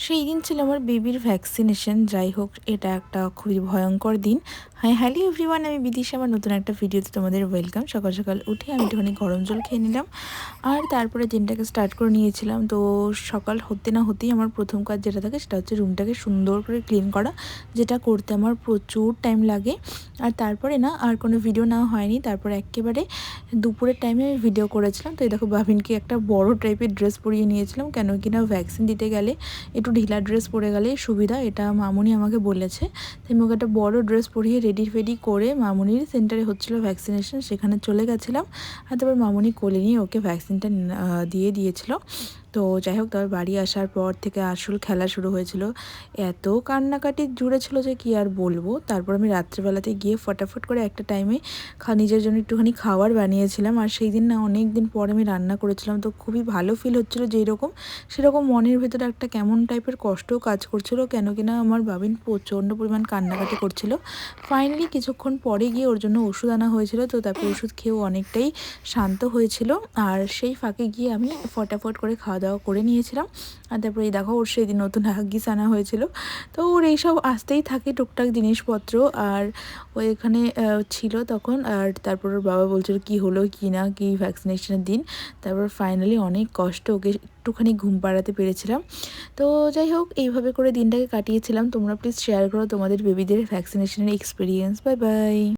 সেই দিন ছিল আমার বেবির ভ্যাকসিনেশন। যাই হোক, এটা একটা খুবই ভয়ঙ্কর দিন। হ্যাঁ, হ্যালো এভরিওয়ান, আমি বিদিশা। আমার নতুন একটা ভিডিওতে তোমাদের ওয়েলকাম। সকাল সকাল উঠে আমি একটুখানি গরম জল খেয়ে নিলাম, আর তারপরে দিনটাকে স্টার্ট করে নিয়েছিলাম। তো সকাল হতে না হতেই আমার প্রথম কাজ যেটা থাকে সেটা হচ্ছে রুমটাকে সুন্দর করে ক্লিন করা, যেটা করতে আমার প্রচুর টাইম লাগে। আর তারপরে না আর কোনো ভিডিও নেওয়া হয়নি। তারপরে একেবারে দুপুরের টাইমে আমি ভিডিও করেছিলাম। তো এই দেখো, বাবিনকে একটা বড় টাইপের ড্রেস পরিয়ে নিয়েছিলাম, কেন কিনা ভ্যাকসিন দিতে গেলে একটু ঢিলা ড্রেস পরে গেলেই সুবিধা, এটা মামুনি আমাকে বলেছে। তাই আমি ওকে একটা বড় ড্রেস পরিয়ে রেডি ফেডি করে মামুনির সেন্টারে হচ্ছিলো ভ্যাকসিনেশন, সেখানে চলে গেছিলাম। আর তারপর মামুনি কোলে নিয়ে ওকে ভ্যাকসিনটা দিয়েছিল। তো যাই হোক, তারপর বাড়ি আসার পর থেকে আসল খেলা শুরু হয়েছিল। এত কান্নাকাটি জুড়ে ছিল যে কি আর বলবো। তারপর আমি রাত্রেবেলাতে গিয়ে ফটাফট করে একটা টাইমে নিজের জন্য একটুখানি খাবার বানিয়েছিলাম। আর সেই দিন না অনেক দিন পর আমি রান্না করেছিলাম, তো খুবই ভালো ফিল হচ্ছিলো। যেই রকম সেরকম মনের ভেতরে একটা কেমন টাইপের কষ্টও কাজ করছিল, কেন কিনা আমার বাবিন প্রচণ্ড পরিমাণ কান্নাকাটি করছিল। ফাইনালি কিছুক্ষণ পরে গিয়ে ওর জন্য ওষুধ আনা হয়েছিল, তো তারপর ওষুধ খেয়েও অনেকটাই শান্ত হয়েছিল। আর সেই ফাঁকে গিয়ে আমি ফটাফট করে খাওয়া দাওয়া করে নিয়েছিলাম। আর তারপরে এই দেখো, ওর সেই দিন নতুন হাগিস আনা হয়েছিল। তো ওর এইসব আসতেই থাকে টুকটাক জিনিসপত্র। আর ও এখানে ছিল তখন। আর তারপর ওর বাবা বলছিল কি হলো কি না, কি ভ্যাকসিনেশনের দিন। তারপর ফাইনালি অনেক কষ্ট ওকে একটুখানি ঘুম পাড়াতে পেরেছিলাম। তো যাই হোক, এইভাবে করে দিনটাকে কাটিয়েছিলাম। তোমরা প্লিজ শেয়ার করো তোমাদের বেবিদের ভ্যাকসিনেশনের এক্সপিরিয়েন্স। Bye bye.